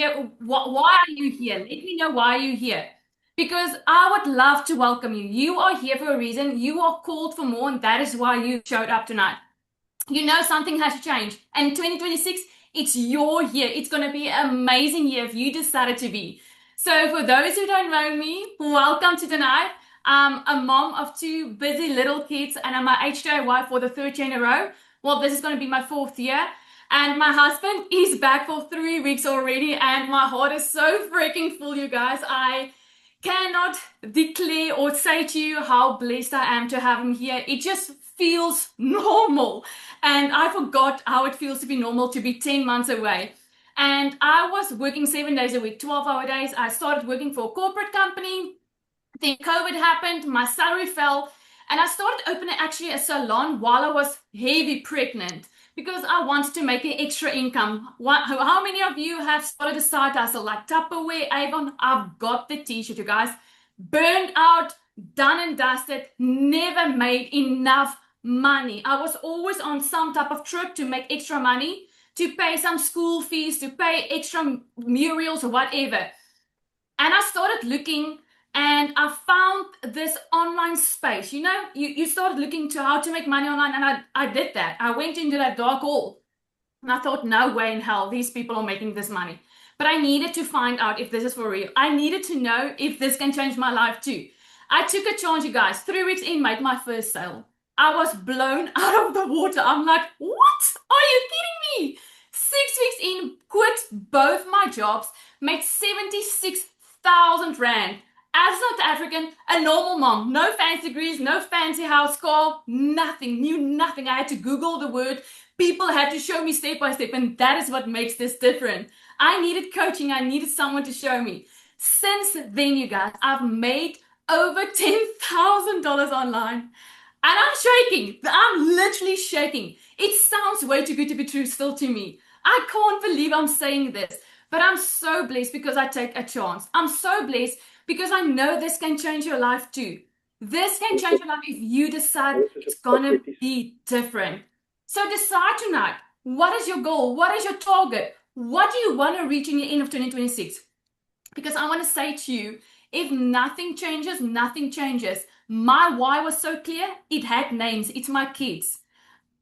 here. Why are you here? Let me know why you're here. Because I would love to welcome you. You are here for a reason. You are called for more, and that is why you showed up tonight. You know something has to change. And 2026, it's your year. It's going to be an amazing year if you decided to be. So for those who don't know me, welcome to tonight. I'm a mom of two busy little kids, and I'm a HTI wife for the third year in a row. Well, this is going to be my fourth year. And my husband is back for 3 weeks already, and my heart is so freaking full, you guys. I cannot declare or say to you how blessed I am to have him here. It just feels normal. And I forgot how it feels to be normal to be 10 months away. And I was working 7 days a week, 12-hour days. I started working for a corporate company. Then COVID happened, my salary fell, and I started opening actually a salon while I was heavy pregnant because I wanted to make an extra income. How many of you have started a side hustle like Tupperware, Avon? I've got the t-shirt, you guys. Burned out, done and dusted, never made enough money. I was always on some type of trip to make extra money, to pay some school fees, to pay extra murals or whatever. And I started looking and I found this online space. You know, you started looking to how to make money online, and I did that. I went into that dark hole and I thought, no way in hell, these people are making this money. But I needed to find out if this is for real. I needed to know if this can change my life too. I took a chance, you guys. 3 weeks in, made my first sale. I was blown out of the water. I'm like, what? Are you kidding me? 6 weeks in, quit both my jobs, made 76,000 Rand. As a South African, a normal mom, no fancy degrees, no fancy house, car, nothing, knew nothing. I had to Google the word. People had to show me step by step, and that is what makes this different. I needed coaching. I needed someone to show me. Since then, you guys, I've made over $10,000 online. And I'm shaking. I'm literally shaking. It sounds way too good to be true still to me. I can't believe I'm saying this, but I'm so blessed because I take a chance. I'm so blessed because I know this can change your life too. This can change your life if you decide it's gonna be different. So decide tonight. What is your goal? What is your target? What do you want to reach in the end of 2026? Because I want to say to you, if nothing changes, nothing changes. My why was so clear. It had names. It's my kids.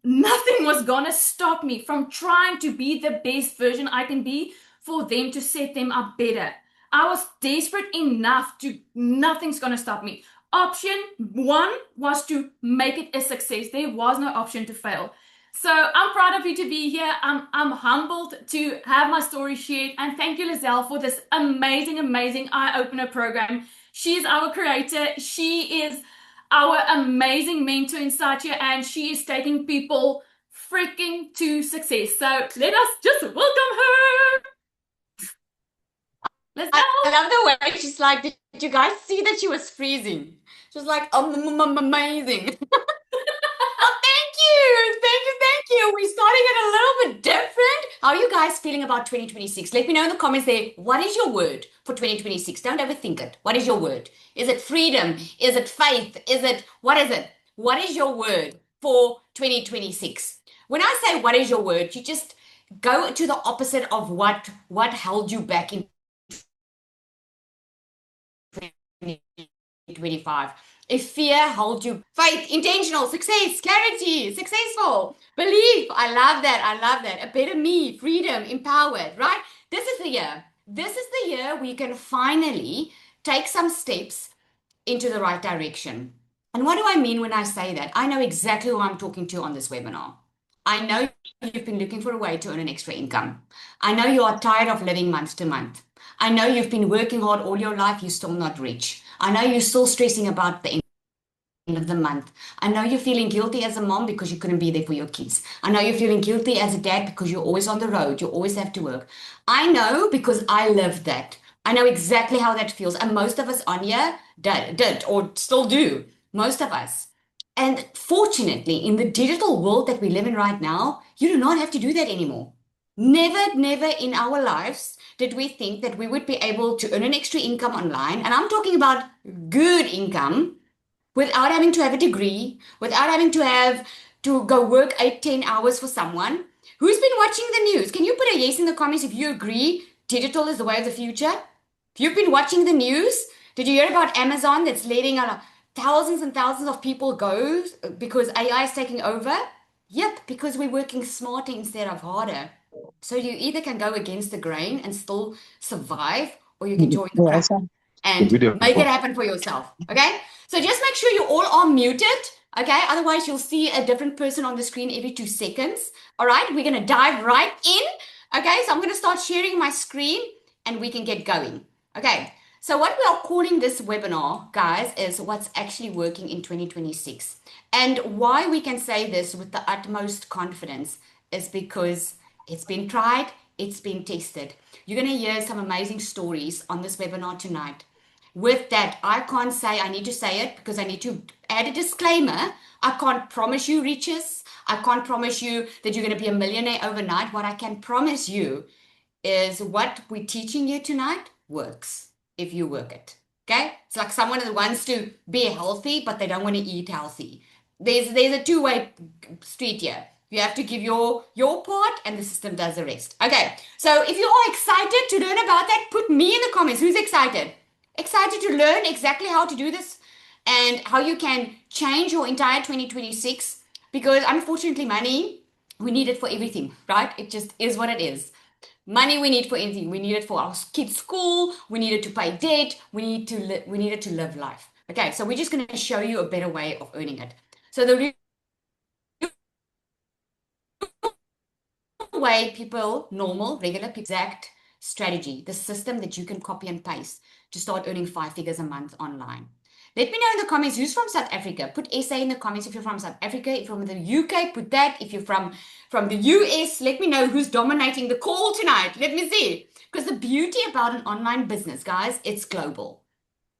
Nothing was gonna stop me from trying to be the best version I can be for them to set them up better. I was desperate enough to, nothing's gonna stop me. Option one was to make it a success. There was no option to fail. So I'm proud of you to be here. I'm humbled to have my story shared. And thank you, Lizelle, for this amazing, amazing eye-opener program. She is our creator. She is our amazing mentor inside here, and she is taking people freaking to success. So let us just welcome her. Let's I go. love the way she's like, did you guys see that she was freezing? She was like, amazing. Oh, thank you. Thank you. Thank you. We're starting it a little bit different. How are you guys feeling about 2026? Let me know in the comments there. What is your word for 2026? Don't overthink it. What is your word? Is it freedom? Is it faith? What is it? What is your word for 2026? When I say what is your word, you just go to the opposite of what held you back in 2025. If fear holds you, faith, intentional, success, clarity, successful, belief. I love that. I love that. A better me, freedom, empowered, right? This is the year. This is the year we can finally take some steps into the right direction. And what do I mean when I say that? I know exactly who I'm talking to on this webinar. I know you've been looking for a way to earn an extra income. I know you are tired of living month to month. I know you've been working hard all your life, you're still not rich. I know you're still stressing about the end of the month. I know you're feeling guilty as a mom because you couldn't be there for your kids. I know you're feeling guilty as a dad because you're always on the road, you always have to work. I know because I lived that. I know exactly how that feels. And most of us on here did or still do. Most of us. And fortunately, in the digital world that we live in right now, you do not have to do that anymore. Never, never in our lives did we think that we would be able to earn an extra income online. And I'm talking about good income without having to have a degree, without having to have to go work 8, 10 hours for someone. Who's been watching the news? Can you put a yes in the comments if you agree digital is the way of the future? If you've been watching the news, did you hear about Amazon that's letting thousands and thousands of people go because AI is taking over? Yep, because we're working smarter instead of harder. So you either can go against the grain and still survive, or you can join the crowd and make it happen for yourself. Okay? So just make sure you all are muted. Okay? Otherwise, you'll see a different person on the screen every 2 seconds. All right? We're going to dive right in. Okay? So I'm going to start sharing my screen and we can get going. Okay? So what we are calling this webinar, guys, is what's actually working in 2026. And why we can say this with the utmost confidence is because it's been tried, it's been tested. You're going to hear some amazing stories on this webinar tonight. With that, I can't say, I need to say it because I need to add a disclaimer. I can't promise you riches. I can't promise you that you're going to be a millionaire overnight. What I can promise you is what we're teaching you tonight works if you work it. Okay? It's like someone that wants to be healthy, but they don't want to eat healthy. There's a two-way street here. You have to give your part and the system does the rest. Okay, so if you are excited to learn about that, put me in the comments. Who's excited? Excited to learn exactly how to do this and how you can change your entire 2026, because unfortunately money, we need it for everything, right? It just is what it is. Money we need for anything. We need it for our kids' school. We need it to pay debt. We need it to live life. Okay, so we're just going to show you a better way of earning it. So the way people, normal, regular people, exact strategy, the system that you can copy and paste to start earning 5 figures a month online. Let me know in the comments who's from South Africa. Put SA in the comments if you're from South Africa. If you're from the UK, put that. If you're from the US, let me know who's dominating the call tonight. Let me see. Because the beauty about an online business, guys, it's global.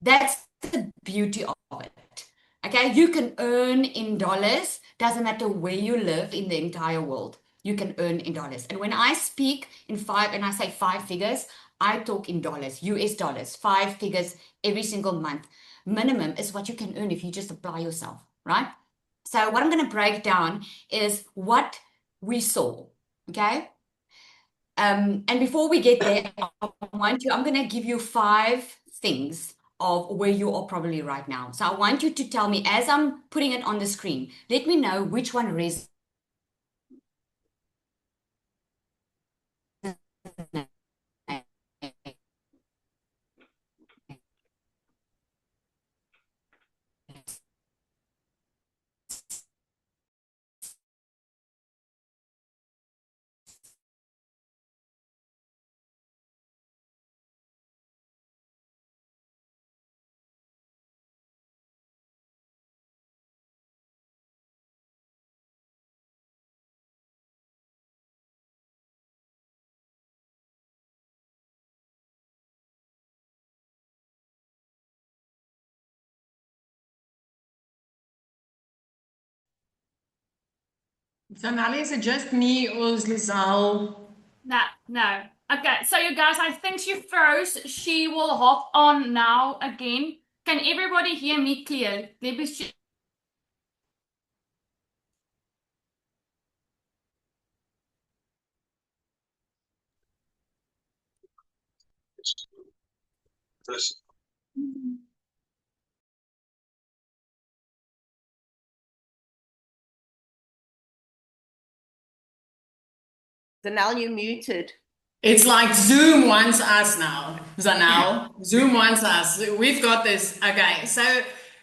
That's the beauty of it. Okay, you can earn in dollars. Doesn't matter where you live in the entire world. You can earn in dollars. And when I speak in and I say 5 figures, I talk in dollars, US dollars, 5 figures every single month. Minimum is what you can earn if you just apply yourself, right? So what I'm going to break down is what we saw, okay? And before we get there, I'm going to give you 5 things of where you are probably right now. So I want you to tell me, as I'm putting it on the screen, let me know which one resonates. Zanali, is it just me or is Lizelle? No. Okay, so you guys, I think she froze. She will hop on now again. Can everybody hear me clear? Let me see. Zanel, you muted. It's like Zoom wants us now, Zanel. Zoom wants us. We've got this. Okay, so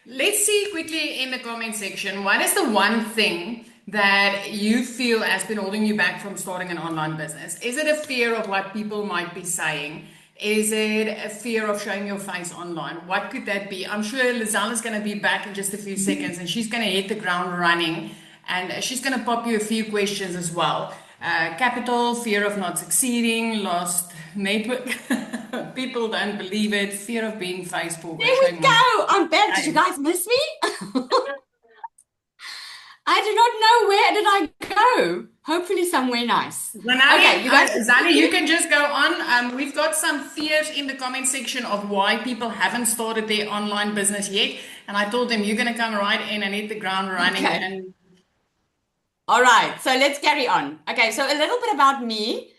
let's see quickly in the comment section, what is the one thing that you feel has been holding you back from starting an online business? Is it a fear of what people might be saying? Is it a fear of showing your face online? What could that be? I'm sure Lizelle is going to be back in just a few seconds and she's going to hit the ground running and she's going to pop you a few questions as well. Capital, fear of not succeeding, lost network, people don't believe it, fear of being Facebook. There we go. I'm back. Did you guys miss me? I do not know, where did I go? Hopefully somewhere nice. Okay, you guys, Zani, you can just go on. We've got some fears in the comment section of why people haven't started their online business yet. And I told them you're going to come right in and hit the ground running. Okay. And all right, so let's carry on. Okay, so a little bit about me.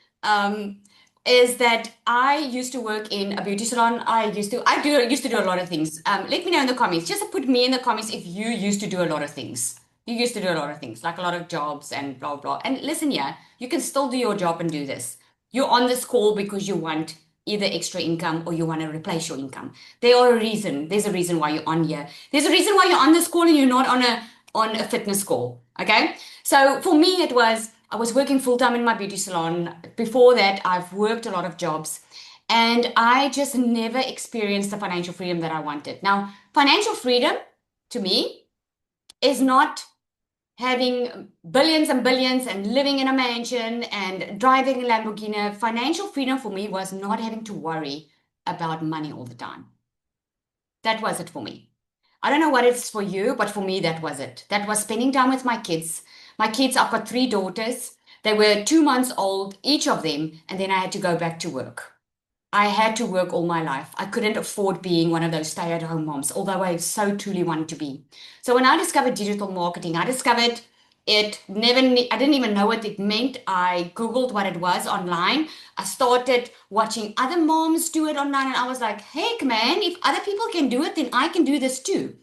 is that I used to work in a beauty salon. I used to do a lot of things. Let me know in the comments. Just put me in the comments if you used to do a lot of things. You used to do a lot of things, like a lot of jobs and blah, blah. And listen, yeah, you can still do your job and do this. You're on this call because you want either extra income or you want to replace your income. There's a reason why you're on here. There's a reason why you're on this call and you're not on a fitness call. Okay. So for me, I was working full time in my beauty salon. Before that, I've worked a lot of jobs and I just never experienced the financial freedom that I wanted. Now, financial freedom to me is not having billions and billions and living in a mansion and driving a Lamborghini. Financial freedom for me was not having to worry about money all the time. That was it for me. I don't know what it's for you, but for me, that was it. That was spending time with my kids. My kids, I've got 3 daughters. They were 2 months old, each of them, and then I had to go back to work. I had to work all my life. I couldn't afford being one of those stay-at-home moms, although I so truly wanted to be. So when I discovered digital marketing, I discovered I didn't even know what it meant. I Googled what it was online. I started watching other moms do it online, and I was like, heck, man, if other people can do it, then I can do this too.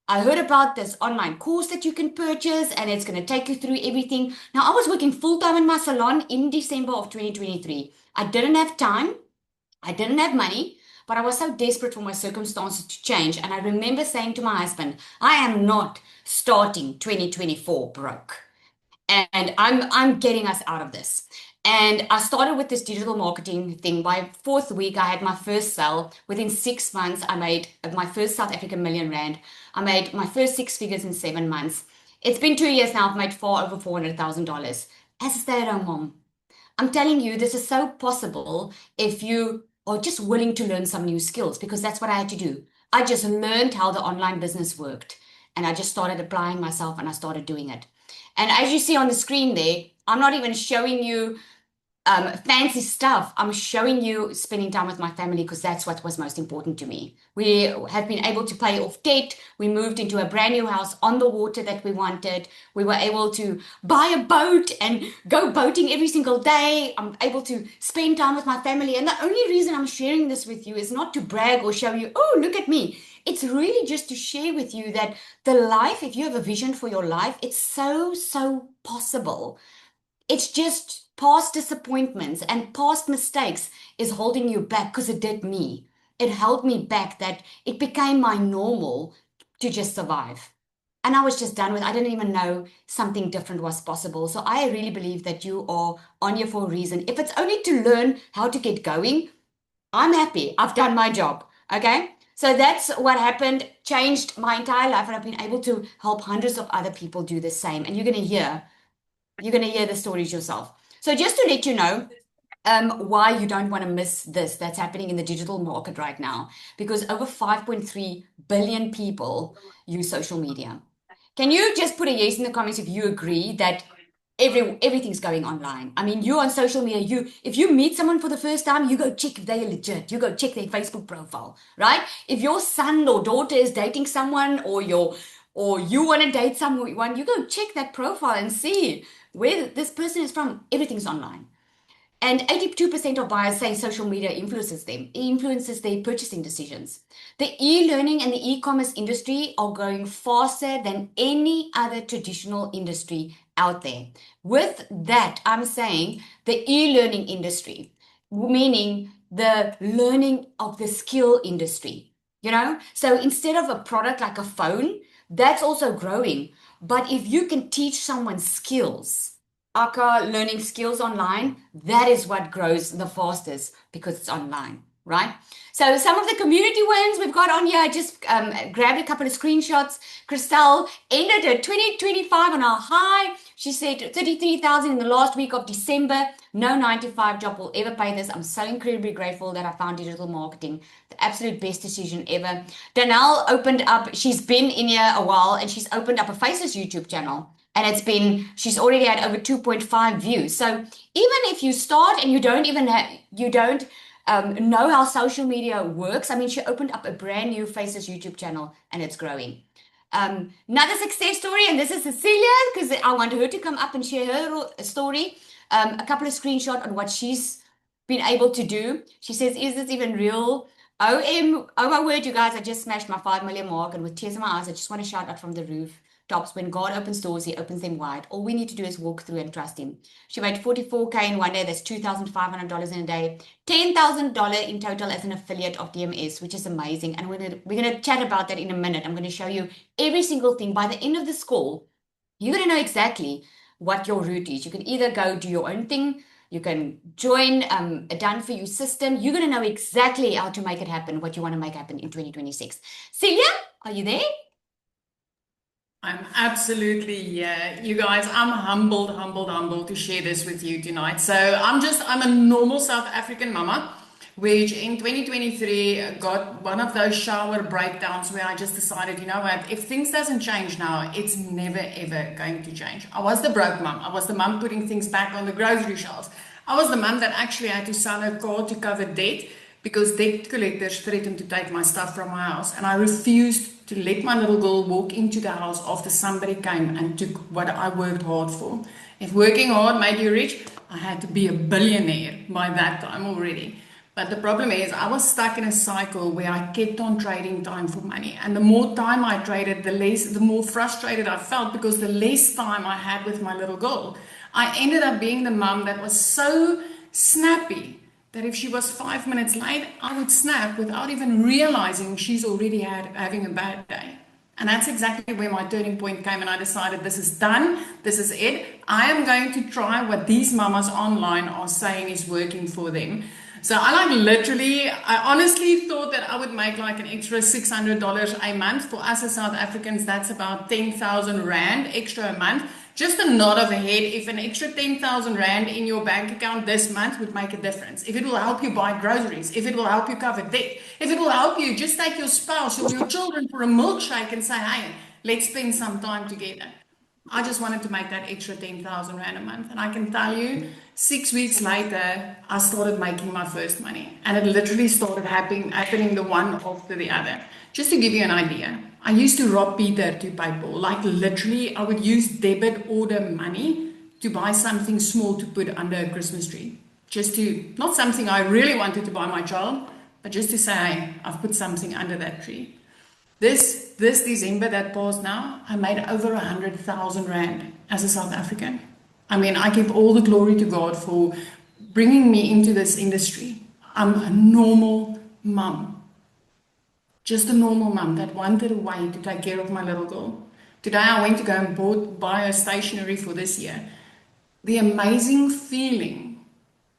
I heard about this online course that you can purchase and it's going to take you through everything. Now, I was working full time in my salon in December of 2023. I didn't have time. I didn't have money, but I was so desperate for my circumstances to change. And I remember saying to my husband, I am not starting 2024 broke. And I'm getting us out of this. And I started with this digital marketing thing. By 4th week, I had my first sale. Within 6 months, I made my first South African million rand. I made my first 6 figures in 7 months. It's been 2 years now. I've made far over $400,000 as a stay-at-home mom. I'm telling you, this is so possible if you are just willing to learn some new skills, because that's what I had to do. I just learned how the online business worked and I just started applying myself and I started doing it. And as you see on the screen there, I'm not even showing you fancy stuff. I'm showing you spending time with my family because that's what was most important to me. We have been able to pay off debt. We moved into a brand new house on the water that we wanted. We were able to buy a boat and go boating every single day. I'm able to spend time with my family. And the only reason I'm sharing this with you is not to brag or show you, oh, look at me. It's really just to share with you that the life, if you have a vision for your life, it's so possible. It's just past disappointments and past mistakes is holding you back, because it did me. It held me back, that it became my normal to just survive. And I was just done with it. I didn't even know something different was possible. So I really believe that you are on here for a reason. If it's only to learn how to get going, I'm happy. I've done my job. Okay. So that's what happened, changed my entire life, and I've been able to help hundreds of other people do the same. And you're going to hear the stories yourself. So just to let you know why you don't want to miss this that's happening in the digital market right now, because over 5.3 billion people use social media. Can you just put a yes in the comments if you agree that everything's going online? I mean, you're on social media. If you meet someone for the first time, you go check if they're legit. You go check their Facebook profile, right? If your son or daughter is dating someone, or you want to date someone, you go check that profile and see where this person is from. Everything's online. And 82% of buyers say social media influences their purchasing decisions. The e-learning and the e-commerce industry are growing faster than any other traditional industry out there. With that, I'm saying the e-learning industry, meaning the learning of the skill industry, So instead of a product like a phone, that's also growing. But if you can teach someone skills, aka learning skills online, that is what grows the fastest, because it's online, right? So some of the community wins we've got on here, I just grabbed a couple of screenshots. Christelle ended her 2025 on a high. She said 33,000 in the last week of December. No 9-to-5 job will ever pay this. I'm so incredibly grateful that I found digital marketing. The absolute best decision ever. Danelle opened up, she's been in here a while, and she's opened up a Faceless YouTube channel. And she's already had over 2.5 views. So even if you start and you don't know how social media works, I mean, she opened up a brand new Faceless YouTube channel and it's growing. Another success story, and this is Cecilia, because I want her to come up and share her story. A couple of screenshots on what she's been able to do. She says, is this even real? Oh my word, you guys, I just smashed my 5 million mark, and with tears in my eyes, I just want to shout out from the rooftops. When God opens doors, He opens them wide. All we need to do is walk through and trust Him. She made 44K in one day. That's $2,500 in a day. $10,000 in total as an affiliate of DMS, which is amazing. And we're gonna chat about that in a minute. I'm going to show you every single thing. By the end of this call, you're going to know exactly what your route is. You can either go do your own thing, you can join a done for you system. You're going to know exactly how to make it happen, what you want to make happen in 2026. Celia, are you there? I'm absolutely, yeah. You guys, I'm humbled to share this with you tonight. So I'm a normal South African mama, which in 2023 got one of those shower breakdowns where I just decided, you know what, if things doesn't change now, it's never ever going to change. I was the broke mum. I was the mum putting things back on the grocery shelves. I was the mum that actually had to sell her car to cover debt because debt collectors threatened to take my stuff from my house. And I refused to let my little girl walk into the house after somebody came and took what I worked hard for. If working hard made you rich, I had to be a billionaire by that time already. But the problem is I was stuck in a cycle where I kept on trading time for money. And the more time I traded, the more frustrated I felt because the less time I had with my little girl. I ended up being the mum that was so snappy that if she was 5 minutes late, I would snap without even realizing she's already having a bad day. And that's exactly where my turning point came, and I decided this is done, this is it. I am going to try what these mamas online are saying is working for them. So I honestly thought that I would make like an extra $600 a month. For us as South Africans, that's about 10,000 Rand extra a month. Just a nod of the head, if an extra 10,000 Rand in your bank account this month would make a difference. If it will help you buy groceries, if it will help you cover debt, if it will help you just take your spouse or your children for a milkshake and say, hey, let's spend some time together. I just wanted to make that extra 10,000 Rand a month. And I can tell you, 6 weeks later, I started making my first money. And it literally started happening the one after the other. Just to give you an idea, I used to rob Peter to pay Paul. Like literally, I would use debit order money to buy something small to put under a Christmas tree. Not something I really wanted to buy my child, but just to say, hey, I've put something under that tree. This December that passed now, I made over 100,000 Rand as a South African. I mean, I give all the glory to God for bringing me into this industry. I'm a normal mum. Just a normal mum that wanted a way to take care of my little girl. Today I went to go and buy her stationery for this year. The amazing feeling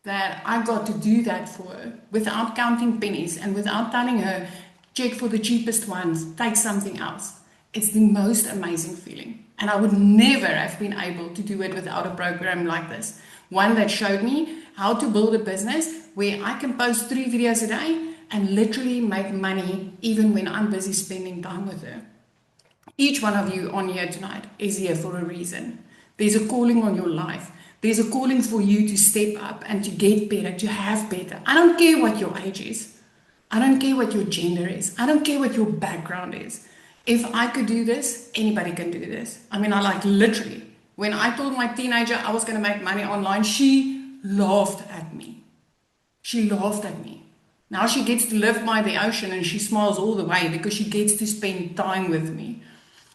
that I got to do that for her without counting pennies and without telling her, check for the cheapest ones, take something else. It's the most amazing feeling. And I would never have been able to do it without a program like this. One that showed me how to build a business where I can post 3 videos a day and literally make money even when I'm busy spending time with her. Each one of you on here tonight is here for a reason. There's a calling on your life. There's a calling for you to step up and to get better, to have better. I don't care what your age is. I don't care what your gender is. I don't care what your background is. If I could do this, anybody can do this. I mean, literally, when I told my teenager I was going to make money online, she laughed at me. She laughed at me. Now she gets to live by the ocean and she smiles all the way because she gets to spend time with me.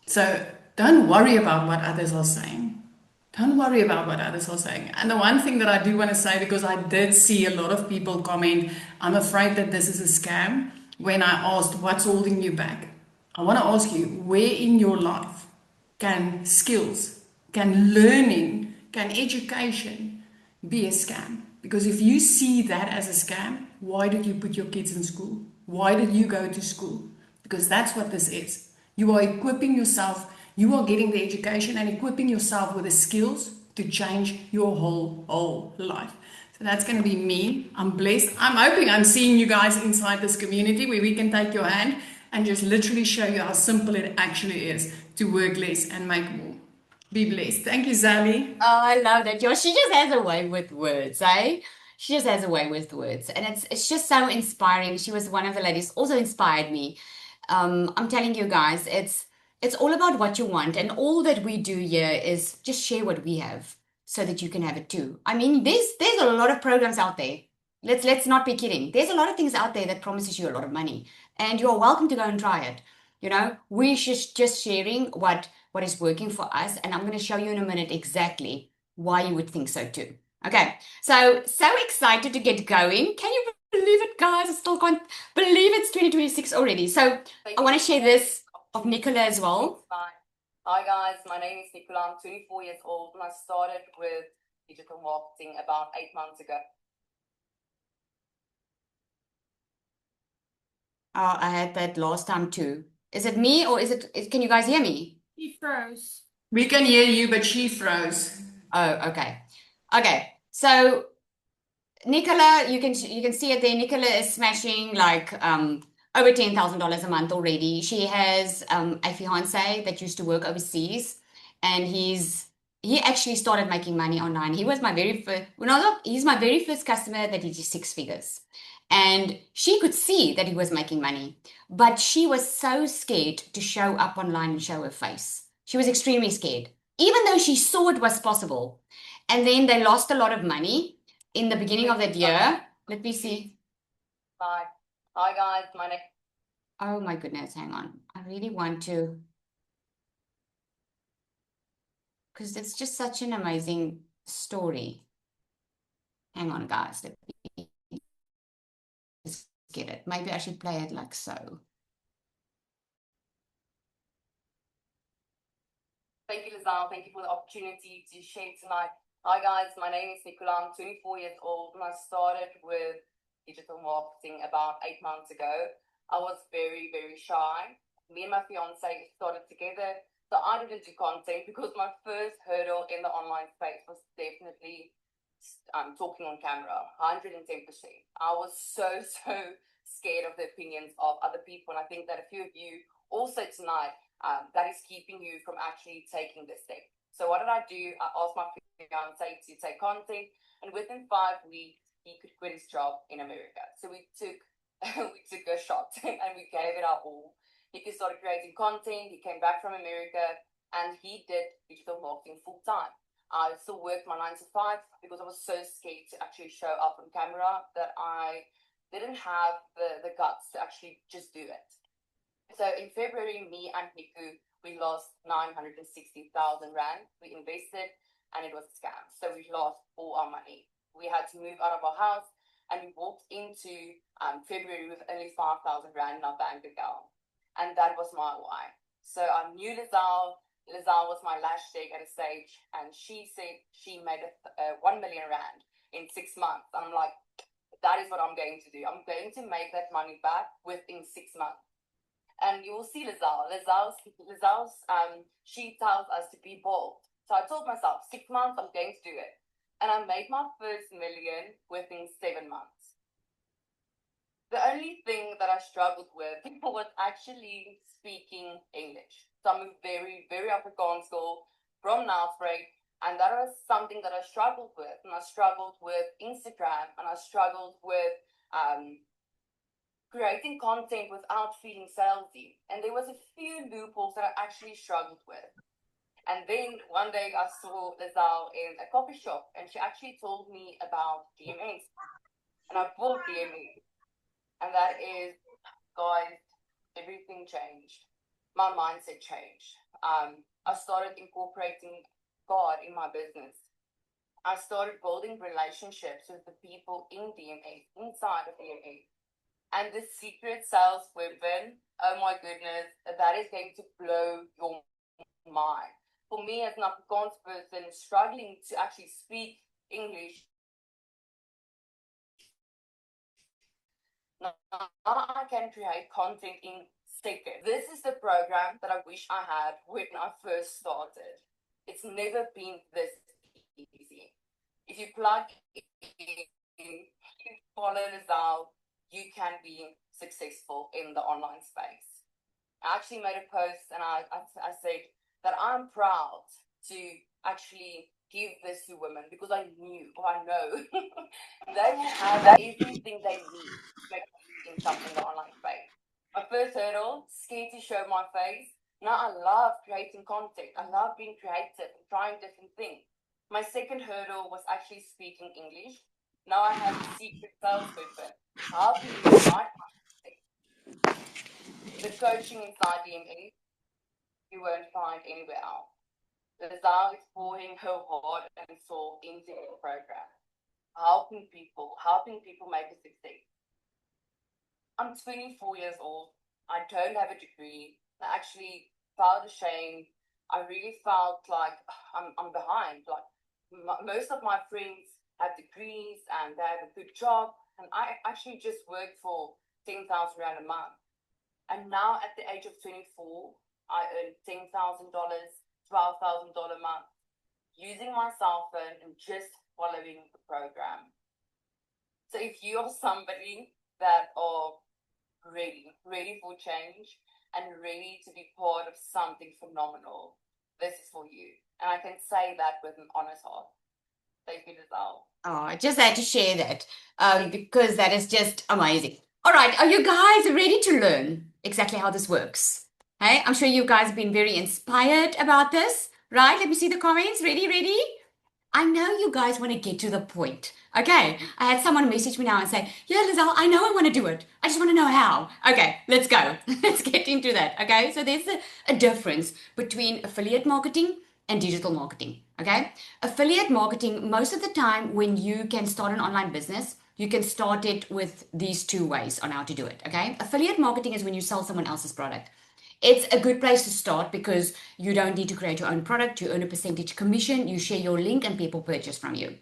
So don't worry about what others are saying. Don't worry about what others are saying. And the one thing that I do want to say, because I did see a lot of people comment, I'm afraid that this is a scam, when I asked what's holding you back. I want to ask you, where in your life can skills, can learning, can education be a scam? Because if you see that as a scam, why did you put your kids in school? Why did you go to school? Because that's what this is. You are equipping yourself, you are getting the education and equipping yourself with the skills to change your whole life. So that's going to be me. I'm blessed. I'm hoping I'm seeing you guys inside this community where we can take your hand and just literally show you how simple it actually is to work less and make more. Be blessed. Thank you, Zali. Oh, I love that. She just has a way with words, eh? She just has a way with words. And it's just so inspiring. She was one of the ladies, also inspired me. I'm telling you guys, it's all about what you want. And all that we do here is just share what we have so that you can have it too. I mean, there's a lot of programs out there. Let's not be kidding. There's a lot of things out there that promises you a lot of money, and you're welcome to go and try it. We should just sharing what is working for us, and I'm going to show you in a minute exactly why you would think so too. Okay, so excited to get going. Can you believe it, guys? I still can't believe it's 2026 already. So I want to share this of Nicola as well. Hi guys, my name is Nicola. I'm 24 years old and I started with digital marketing about 8 months ago. Oh, I had that last time too. Is it me or can you guys hear me? She froze. We can hear you, but she froze. Oh, okay. Okay. So Nicola, you can see it there. Nicola is smashing like over $10,000 a month already. She has a fiance that used to work overseas, and he actually started making money online. He was my very first, he's my very first customer that did 6 figures. And she could see that he was making money, but she was so scared to show up online and show her face. She was extremely scared, even though she saw it was possible. And then they lost a lot of money in the beginning of that year. Let me see. Hi guys, my name. Oh my goodness, hang on. I really want to, because it's just such an amazing story. Hang on, guys. Let me just get it. Maybe I should play it like so. Thank you, Lizelle. Thank you for the opportunity to share tonight. Hi guys, my name is Nicola. I'm 24 years old and I started with digital marketing about 8 months ago. I was very, very shy. Me and my fiance started together. So I didn't do content because my first hurdle in the online space was definitely talking on camera, 110%. I was so scared of the opinions of other people. And I think that a few of you also tonight, that is keeping you from actually taking this step. So what did I do? I asked my fiance to take content, and within 5 weeks, he could quit his job in America. So we took a shot and we gave it our all. He started creating content. He came back from America and he did digital marketing full time. I still worked my 9 to 5 because I was so scared to actually show up on camera that I didn't have the guts to actually just do it. So in February, me and Niku, we lost 960,000 Rand. We invested and it was a scam. So we lost all our money. We had to move out of our house and we walked into February with only 5,000 Rand in our bank account. And that was my why. So I knew Lizelle. Lizelle was my lash tech at a stage, and she said she made 1 million Rand in 6 months. And I'm like, that is what I'm going to do. I'm going to make that money back within 6 months. And you will see Lizelle. Lizelle's she tells us to be bold. So I told myself, 6 months, I'm going to do it. And I made my first million within 7 months. The only thing that I struggled with was actually speaking English. So I'm a very, very Afrikaans school from Nelspruit, and that was something that I struggled with. And I struggled with Instagram, and I struggled with creating content without feeling salesy. And there was a few loopholes that I actually struggled with. And then one day I saw Lizelle in a coffee shop, and she actually told me about DMS. And I bought DMS. And that is, guys, everything changed. My mindset changed. I started incorporating God in my business. I started building relationships with the people in DMS, inside of DMS. And the secret sales weapon, oh my goodness, that is going to blow your mind. For me as an Afrikaans person struggling to actually speak English, now I can create content in seconds. This is the program that I wish I had when I first started. It's never been this easy. If you plug in, you follow Lizelle, you can be successful in the online space. I actually made a post and I said that I'm proud to actually give this to women because I know they have everything they need to make income in the online space. My first hurdle, scared to show my face. Now I love creating content. I love being creative and trying different things. My second hurdle was actually speaking English. Now I have a secret salesperson helping me write my the coaching inside DME you won't find anywhere else. Lizelle is pouring her heart and soul into the program, helping people make a success. I'm 24 years old. I don't have a degree. I actually felt ashamed. I really felt like I'm behind. Like most of my friends have degrees and they have a good job, and I actually just worked for 10,000 rand a month. And now at the age of 24, I earn $10,000, $12,000 a month using my cell phone and just following the program. So if you are somebody that are ready for change and ready to be part of something phenomenal, this is for you. And I can say that with an honest heart. Thank you, Lizelle. Oh, I just had to share that because that is just amazing. All right, are you guys ready to learn exactly how this works? Hey, I'm sure you guys have been very inspired about this, right? Let me see the comments. Ready? I know you guys want to get to the point. Okay, I had someone message me now and say, yeah, Lizelle, I know I want to do it. I just want to know how. Okay, let's go. Let's get into that. Okay, so there's a difference between affiliate marketing and digital marketing. Okay, affiliate marketing, most of the time when you can start an online business, you can start it with these two ways on how to do it. Okay, affiliate marketing is when you sell someone else's product. It's a good place to start because you don't need to create your own product. You earn a percentage commission, you share your link, and people purchase from you.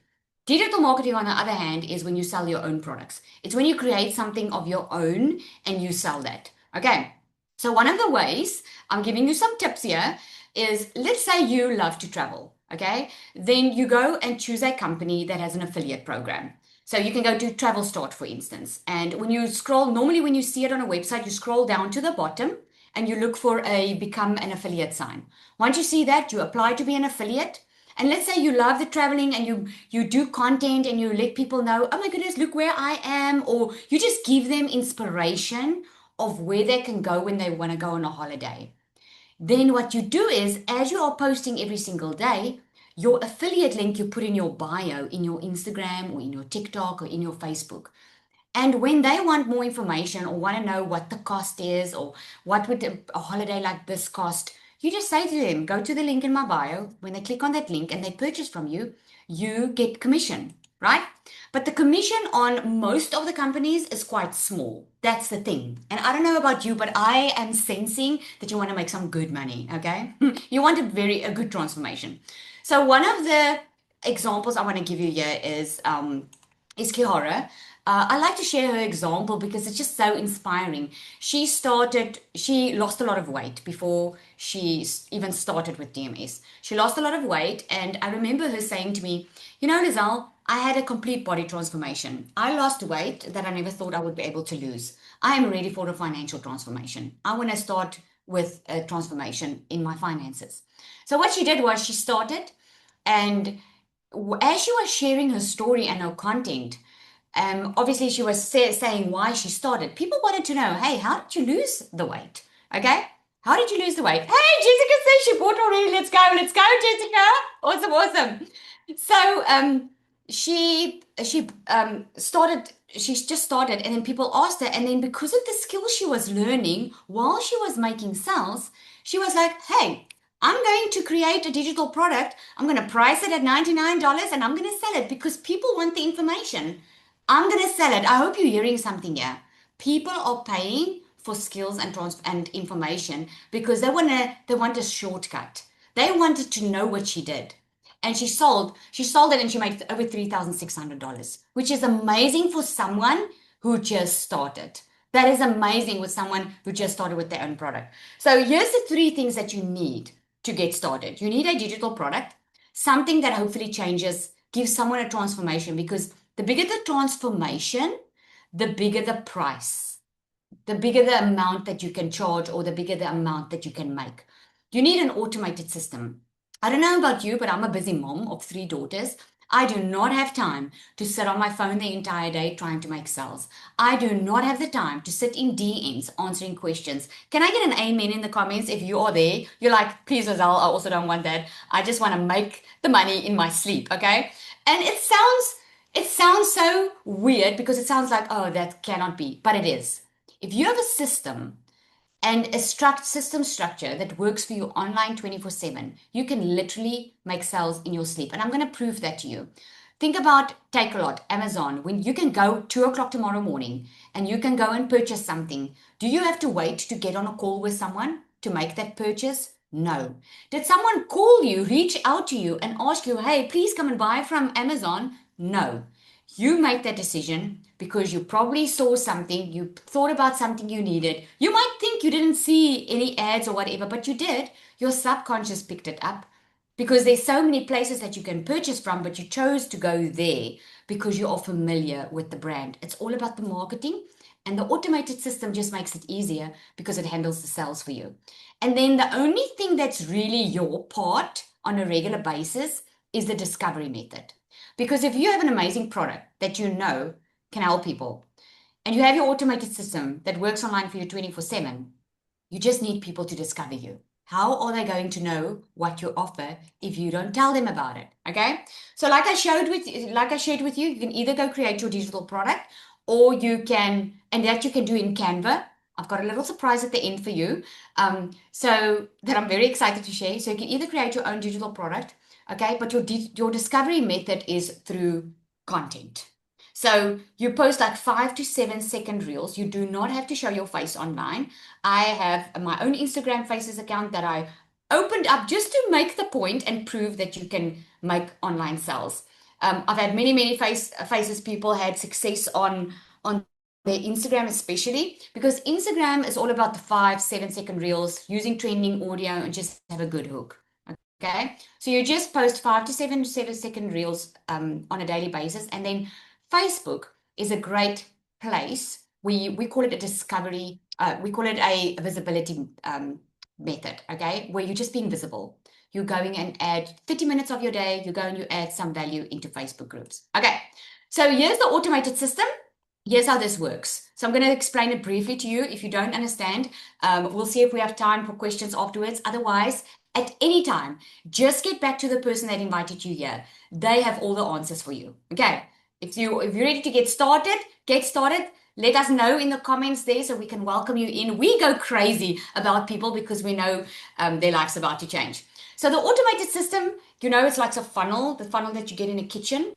Digital marketing, on the other hand, is when you sell your own products. It's when you create something of your own and you sell that. Okay, so one of the ways, I'm giving you some tips here, is let's say you love to travel. Okay, then you go and choose a company that has an affiliate program. So you can go to Travel Start, for instance. And when you scroll, normally when you see it on a website, you scroll down to the bottom and you look for a become an affiliate sign. Once you see that, you apply to be an affiliate. And let's say you love the traveling and you do content and you let people know, oh my goodness, look where I am. Or you just give them inspiration of where they can go when they want to go on a holiday. Then what you do is, as you are posting every single day, your affiliate link you put in your bio, in your Instagram or in your TikTok or in your Facebook. And when they want more information or want to know what the cost is or what would a holiday like this cost, you just say to them, go to the link in my bio. When they click on that link and they purchase from you, you get commission, right? But the commission on most of the companies is quite small. That's the thing. And I don't know about you, but I am sensing that you want to make some good money, okay? You want a good transformation. So one of the examples I want to give you here is Kiara. I like to share her example because it's just so inspiring. She lost a lot of weight before she even started with DMS. She lost a lot of weight, and I remember her saying to me, you know, Lizelle, I had a complete body transformation. I lost weight that I never thought I would be able to lose. I am ready for a financial transformation. I want to start with a transformation in my finances. So what she did was she started, and as she was sharing her story and her content, obviously she was saying why she started. People wanted to know, hey, how did you lose the weight? Okay, how did you lose the weight? Hey, Jessica says she bought already. Let's go, Jessica. Awesome. So she started. She's just started, and then people asked her, and then because of the skills she was learning while she was making sales, she was like, hey, I'm going to create a digital product. I'm going to price it at $99 and I'm going to sell it because people want the information. I'm going to sell it. I hope you're hearing something here. People are paying for skills and information because they want a shortcut. They wanted to know what she did. And she sold it and she made over $3,600, which is amazing for someone who just started. That is amazing with someone who just started with their own product. So here's the 3 things that you need to get started. You need a digital product, something that hopefully gives someone a transformation, because the bigger the transformation, the bigger the price, the bigger the amount that you can charge, or the bigger the amount that you can make. You need an automated system. I don't know about you, but I'm a busy mom of 3 daughters. I do not have time to sit on my phone the entire day trying to make sales. I do not have the time to sit in DMs answering questions. Can I get an amen in the comments if you are there? You're like, please, Lizelle, I also don't want that. I just want to make the money in my sleep, okay? And it It sounds so weird because it sounds like, oh, that cannot be, but it is. If you have a system and a system structure that works for you online 24/7, you can literally make sales in your sleep. And I'm going to prove that to you. Think about Takealot, Amazon, when you can go 2 o'clock tomorrow morning and you can go and purchase something. Do you have to wait to get on a call with someone to make that purchase? No. Did someone call you, reach out to you and ask you, hey, please come and buy from Amazon? No. You make that decision because you probably saw something, you thought about something you needed. You might think you didn't see any ads or whatever, but you did. Your subconscious picked it up because there's so many places that you can purchase from, but you chose to go there because you are familiar with the brand. It's all about the marketing, and the automated system just makes it easier because it handles the sales for you. And then the only thing that's really your part on a regular basis is the discovery method. Because if you have an amazing product that you know can help people, and you have your automated system that works online for you 24/7, you just need people to discover you. How are they going to know what you offer if you don't tell them about it? Okay. So like I shared with you, you can either go create your digital product, or you can, and that you can do in Canva. I've got a little surprise at the end for you. So that I'm very excited to share. So you can either create your own digital product, okay, but your discovery method is through content. So you post like 5 to 7 second reels. You do not have to show your face online. I have my own Instagram Faces account that I opened up just to make the point and prove that you can make online sales. I've had many faces people had success on their Instagram, especially because Instagram is all about the 5-7 second reels, using trending audio and just have a good hook. Okay, so you just post 5 to 7 second reels on a daily basis, and then Facebook is a great place. We call it a discovery. We call it a visibility method. Okay, where you're just being visible. You're going and add 30 minutes of your day. You go and you add some value into Facebook groups. Okay, so here's the automated system. Here's how this works. So I'm going to explain it briefly to you. If you don't understand, we'll see if we have time for questions afterwards. Otherwise, at any time, just get back to the person that invited you here. They have all the answers for you. Okay. If you're ready to get started, Let us know in the comments there so we can welcome you in. We go crazy about people because we know their life's about to change. So the automated system, it's like a funnel, the funnel that you get in a kitchen.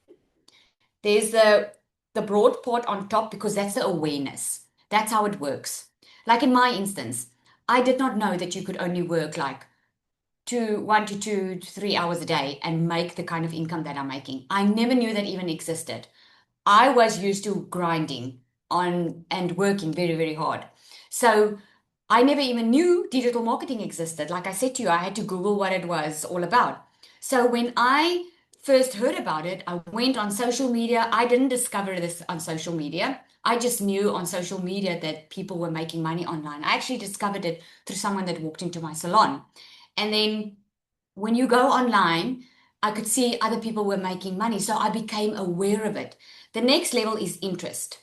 There's the broad part on top because that's the awareness. That's how it works. Like in my instance, I did not know that you could only work like 1 to 2 to 3 hours a day and make the kind of income that I'm making. I never knew that even existed. I was used to grinding on and working very, very hard. So I never even knew digital marketing existed. Like I said to you, I had to Google what it was all about. So when I first heard about it, I went on social media. I didn't discover this on social media. I just knew on social media that people were making money online. I actually discovered it through someone that walked into my salon. And then when you go online, I could see other people were making money. So I became aware of it. The next level is interest.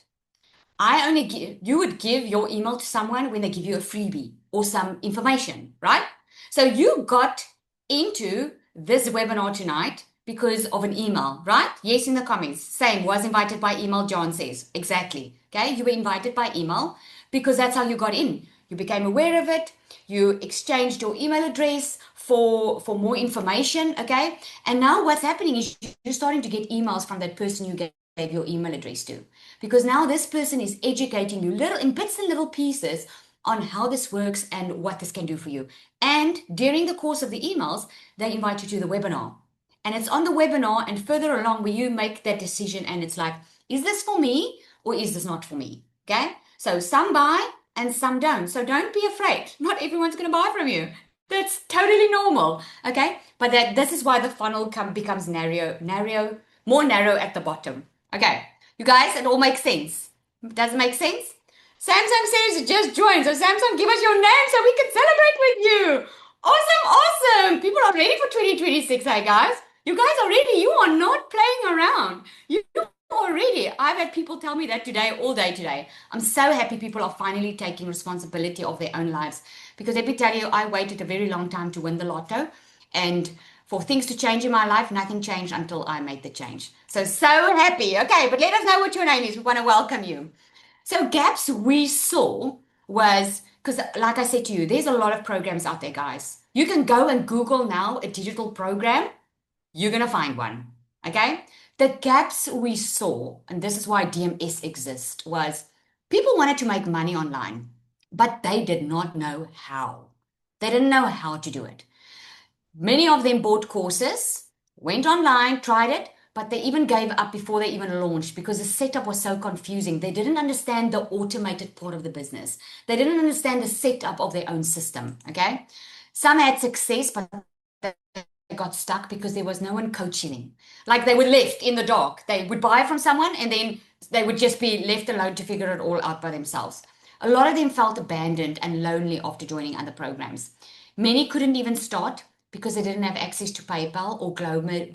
You would give your email to someone when they give you a freebie or some information, right? So you got into this webinar tonight because of an email, right? Yes, in the comments. Same, was invited by email, John says. Exactly. Okay, you were invited by email because that's how you got in. You became aware of it. You exchanged your email address for more information, okay? And now what's happening is you're starting to get emails from that person you gave your email address to. Because now this person is educating you in bits and little pieces on how this works and what this can do for you. And during the course of the emails, they invite you to the webinar. And it's on the webinar and further along where you make that decision and it's like, is this for me or is this not for me? Okay? So some buy and some don't. So don't be afraid. Not everyone's going to buy from you. That's totally normal. Okay? But this is why the funnel becomes more narrow at the bottom. Okay. You guys, it all makes sense. Does it make sense? Samsung says just join. So Samsung, give us your name so we can celebrate with you. Awesome. People are ready for 2026, hey guys. You guys are ready. You are not playing around. You are ready. I've had people tell me that all day today. I'm so happy people are finally taking responsibility of their own lives. Because let me tell you, I waited a very long time to win the lotto. And for things to change in my life. Nothing changed until I made the change. So happy. Okay, but let us know what your name is. We want to welcome you. So gaps we saw was, because like I said to you, there's a lot of programs out there, guys. You can go and Google now a digital program. You're going to find one. Okay. The gaps we saw, and this is why DMS exists, was people wanted to make money online, but they did not know how. They didn't know how to do it. Many of them bought courses, went online, tried it, but they even gave up before they even launched because the setup was so confusing. They didn't understand the automated part of the business. They didn't understand the setup of their own system. Okay. Some had success, but they got stuck because there was no one coaching them. Like they were left in the dark. They would buy from someone and then they would just be left alone to figure it all out by themselves. A lot of them felt abandoned and lonely after joining other programs. Many couldn't even start because they didn't have access to PayPal or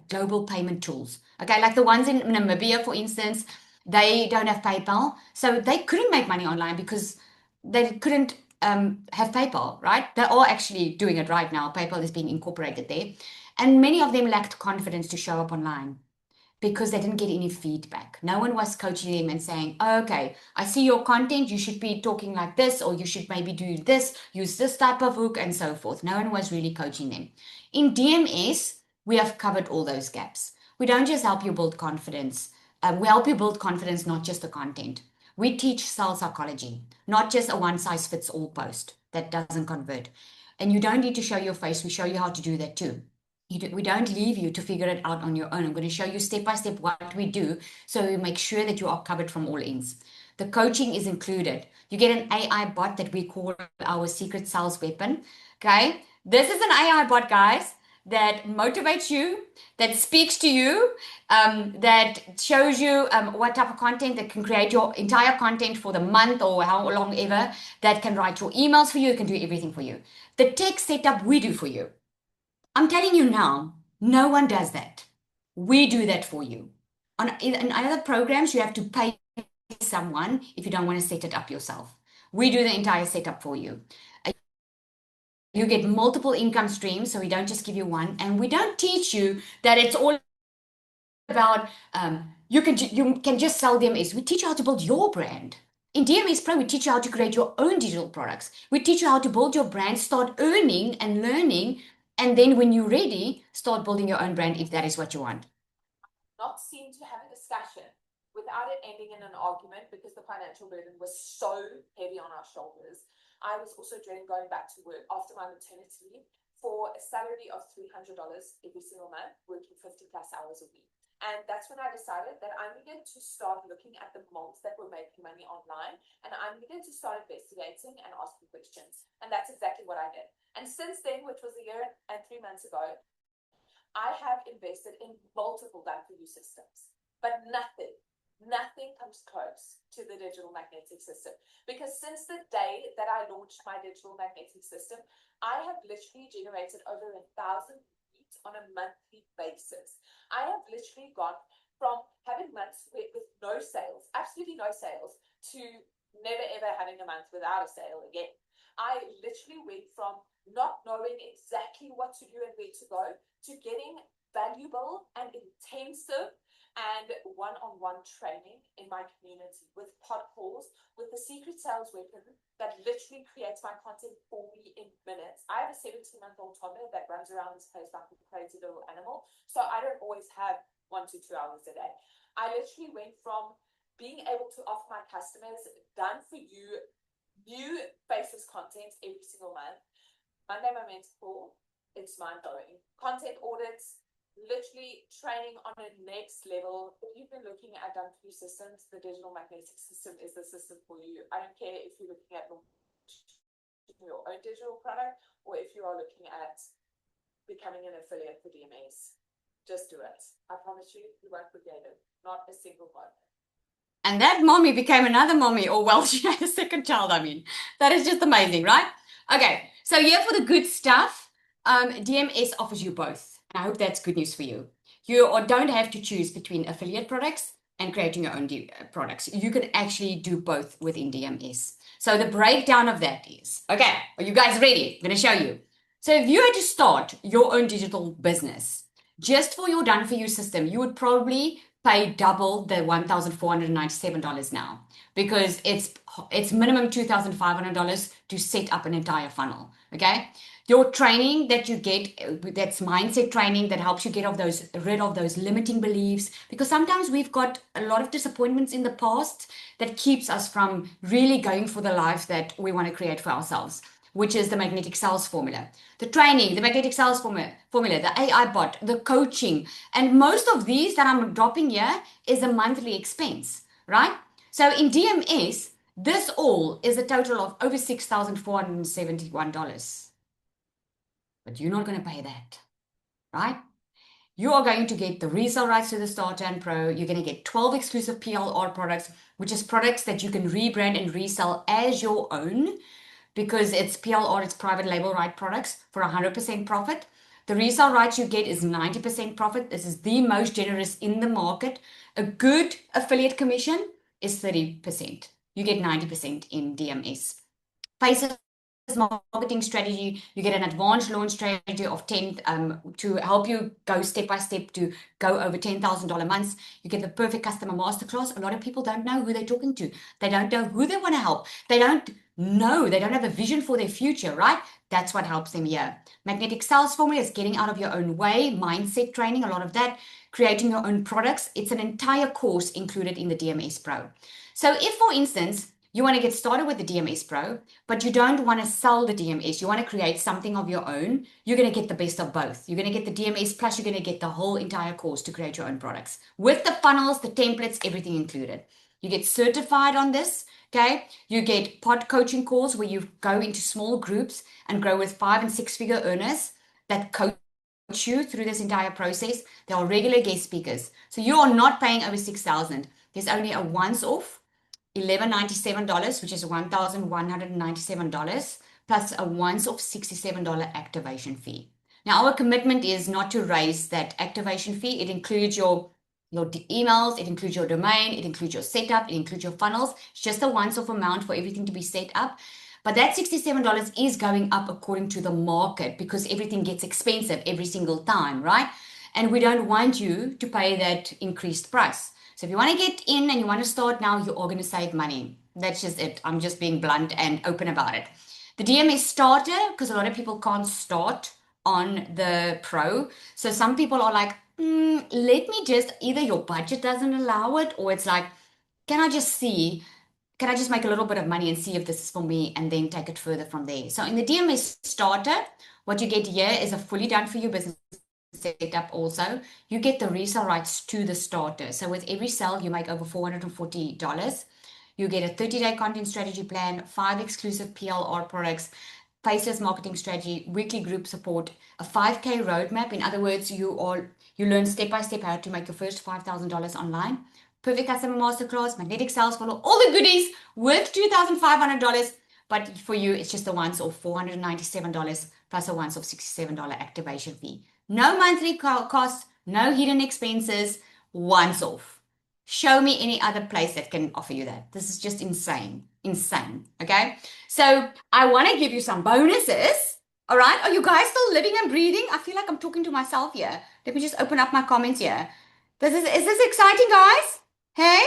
global payment tools. Okay, like the ones in Namibia, for instance, they don't have PayPal. So they couldn't make money online because they couldn't have PayPal, right? They're all actually doing it right now. PayPal is being incorporated there. And many of them lacked confidence to show up online because they didn't get any feedback. No one was coaching them and saying, oh, okay, I see your content, you should be talking like this, or you should maybe do this, use this type of hook, and so forth. No one was really coaching them. In DMS, we have covered all those gaps. We don't just help you build confidence. We help you build confidence, not just the content. We teach sales psychology, not just a one-size-fits-all post that doesn't convert. And you don't need to show your face. We show you how to do that too. We don't leave you to figure it out on your own. I'm going to show you step by step what we do so we make sure that you are covered from all ends. The coaching is included. You get an AI bot that we call our secret sales weapon. Okay. This is an AI bot, guys, that motivates you, that speaks to you, that shows you what type of content, that can create your entire content for the month or how long ever, that can write your emails for you, can do everything for you. The tech setup we do for you. I'm telling you now, no one does that. We do that for you. In other programs, you have to pay someone if you don't want to set it up yourself. We do the entire setup for you. You get multiple income streams, so we don't just give you one. And we don't teach you that it's all about, you can just sell DMS. We teach you how to build your brand. In DMS Pro, we teach you how to create your own digital products. We teach you how to build your brand, start earning and learning. And then when you're ready, start building your own brand if that is what you want. Not seem to have a discussion without it ending in an argument because the financial burden was so heavy on our shoulders. I was also dreading going back to work after my maternity leave for a salary of $300 every single month, working 50+ hours a week. And that's when I decided that I needed to start looking at the moms that were making money online, and I needed to start investigating and asking questions. And that's exactly what I did. And since then, which was a year and 3 months ago, I have invested in multiple done-for-you systems, but nothing comes close to the digital magnetic system. Because since the day that I launched my digital magnetic system, I have literally generated over 1,000 leads on a monthly basis. I have literally gone from having months with no sales, absolutely no sales, to never ever having a month without a sale again. I literally went from not knowing exactly what to do and where to go to getting valuable and intensive and one-on-one training in my community with pod calls, with the secret sales weapon that literally creates my content for me in minutes. I have a 17-month-old toddler that runs around this place like a crazy little animal, so I don't always have 1 to 2 hours a day. I literally went from being able to offer my customers done for you new faces content every single month. Monday my mentor call, it's mind-blowing. Content audits, literally training on a next level. If you've been looking at done-for-you systems, the digital magnetic system is the system for you. I don't care if you're looking at your own digital product or if you are looking at becoming an affiliate for DMS. Just do it. I promise you, you won't regret it. Not a single one. And that mommy became another mommy, or well, she had a second child. I mean, that is just amazing, right? Okay, so here for the good stuff, DMS offers you both. I hope that's good news for you. You don't have to choose between affiliate products and creating your own products. You can actually do both within DMS. So the breakdown of that is, okay, are you guys ready? I'm going to show you. So if you had to start your own digital business, just for your done for you system, you would probably pay double the $1,497 now, because it's minimum $2,500 to set up an entire funnel. Okay. Your training that you get, that's mindset training that helps you get rid of those limiting beliefs, because sometimes we've got a lot of disappointments in the past that keeps us from really going for the life that we want to create for ourselves, which is the magnetic sales formula, the training, the magnetic sales formula, the AI bot, the coaching. And most of these that I'm dropping here is a monthly expense, right? So in DMS, this all is a total of over $6,471. But you're not going to pay that, right? You are going to get the resale rights to the Starter and Pro. You're going to get 12 exclusive PLR products, which is products that you can rebrand and resell as your own, because it's PLR, it's private label right products for 100% profit. The resale rights you get is 90% profit. This is the most generous in the market. A good affiliate commission is 30%. You get 90% in DMS. Faces marketing strategy, you get an advanced launch strategy of 10 to help you go step by step to go over $10,000 months. You get the perfect customer masterclass. A lot of people don't know who they're talking to. They don't know who they want to help. They don't have a vision for their future, right? That's what helps them here. Magnetic sales formula is getting out of your own way, mindset training, a lot of that, creating your own products. It's an entire course included in the DMS Pro. So if, for instance, you want to get started with the DMS Pro, but you don't want to sell the DMS, you want to create something of your own, you're going to get the best of both. You're going to get the DMS, plus you're going to get the whole entire course to create your own products with the funnels, the templates, everything included. You get certified on this, okay? You get pod coaching calls where you go into small groups and grow with 5 and 6 figure earners that coach you through this entire process. There are regular guest speakers. So you are not paying over $6,000. There's only a once-off $1,197, which is $1,197, plus a once-off $67 activation fee. Now, our commitment is not to raise that activation fee. It includes your emails, it includes your domain, it includes your setup, it includes your funnels. It's just a once-off amount for everything to be set up. But that $67 is going up according to the market, because everything gets expensive every single time, right? And we don't want you to pay that increased price. So if you want to get in and you want to start now, you are going to save money. That's just it. I'm just being blunt and open about it. The DMS Starter, because a lot of people can't start on the Pro. So some people are like, let me just, either your budget doesn't allow it, or it's like, can I just make a little bit of money and see if this is for me, and then take it further from there. So in the DMS Starter, what you get here is a fully done for you business setup. Also, you get the resale rights to the starter. So with every sale, you make over $440. You get a 30-day content strategy plan, 5 exclusive PLR products, faceless marketing strategy, weekly group support, a 5K roadmap. In other words, you learn step by step how to make your first $5,000 online. Perfect customer masterclass, magnetic sales funnel, all the goodies worth $2,500. But for you, it's just a once off $497 plus a once off $67 activation fee. No monthly costs, no hidden expenses, once off. Show me any other place that can offer you that. This is just insane, okay? So I want to give you some bonuses, all right? Are you guys still living and breathing? I feel like I'm talking to myself here. Let me just open up my comments here. Is this exciting, guys? Hey,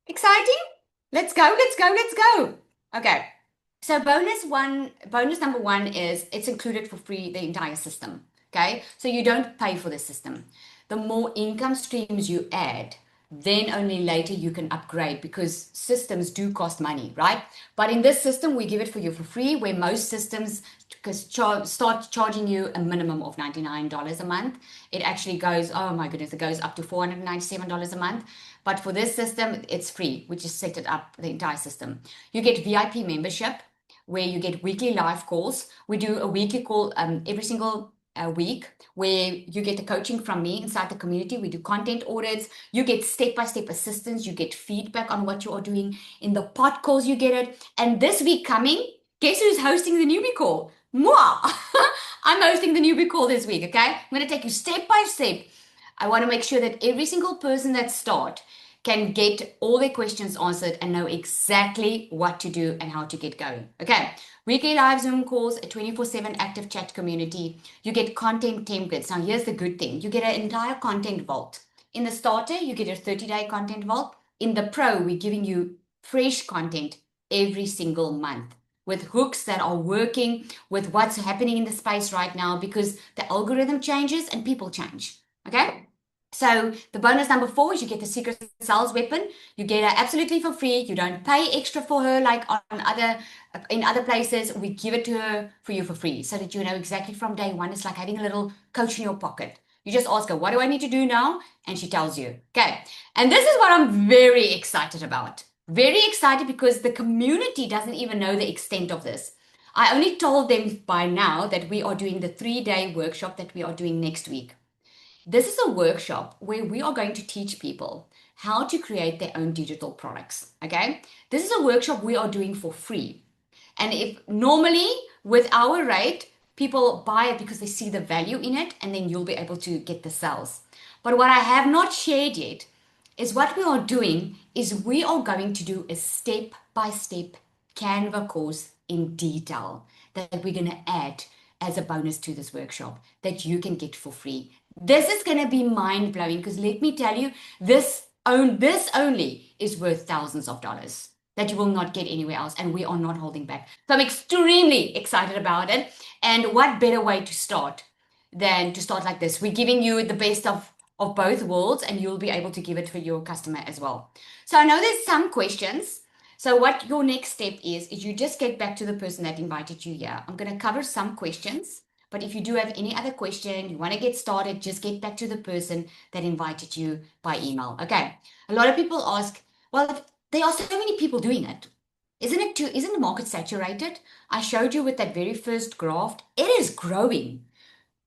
exciting? Let's go. Okay. So bonus number 1 is it's included for free, the entire system. Okay, so you don't pay for the system. The more income streams you add, then only later you can upgrade, because systems do cost money, right? But in this system, we give it for you for free, where most systems start charging you a minimum of $99 a month. It actually goes, oh my goodness, it goes up to $497 a month. But for this system, it's free. We just set it up, the entire system. You get VIP membership, where you get weekly live calls. We do a weekly call every single week, where you get the coaching from me inside the community. We do content audits. You get step-by-step assistance. You get feedback on what you are doing. In the pod calls, you get it. And this week coming, guess who's hosting the newbie call? Moi! I'm hosting the newbie call this week, okay? I'm going to take you step by step. I want to make sure that every single person that starts can get all their questions answered and know exactly what to do and how to get going. Okay, weekly live Zoom calls, a 24/7 active chat community. You get content templates. Now, here's the good thing. You get an entire content vault. In the starter, you get a 30-day content vault. In the pro, we're giving you fresh content every single month with hooks that are working with what's happening in the space right now, because the algorithm changes and people change. Okay? So the bonus number 4 is you get the secret sales weapon. You get her absolutely for free. You don't pay extra for her like in other places. We give it to her for you for free so that you know exactly from day one. It's like having a little coach in your pocket. You just ask her, what do I need to do now? And she tells you. Okay. And this is what I'm very excited about. Very excited because the community doesn't even know the extent of this. I only told them by now that we are doing the 3-day workshop that we are doing next week. This is a workshop where we are going to teach people how to create their own digital products. Okay. This is a workshop we are doing for free. And if normally with our rate, people buy it because they see the value in it, and then you'll be able to get the sales. But what I have not shared yet is what we are doing is we are going to do a step-by-step Canva course in detail that we're going to add as a bonus to this workshop that you can get for free. This is going to be mind-blowing because let me tell you, this only is worth thousands of dollars that you will not get anywhere else, and we are not holding back. So I'm extremely excited about it. And what better way to start than to start like this? We're giving you the best of both worlds, and you'll be able to give it for your customer as well. So I know there's some questions. So what your next step is you just get back to the person that invited you here. I'm going to cover some questions, but if you do have any other question, you want to get started, just get back to the person that invited you by email. Okay. A lot of people ask, well, if there are so many people doing it, isn't the market saturated? I showed you with that very first graph. It is growing.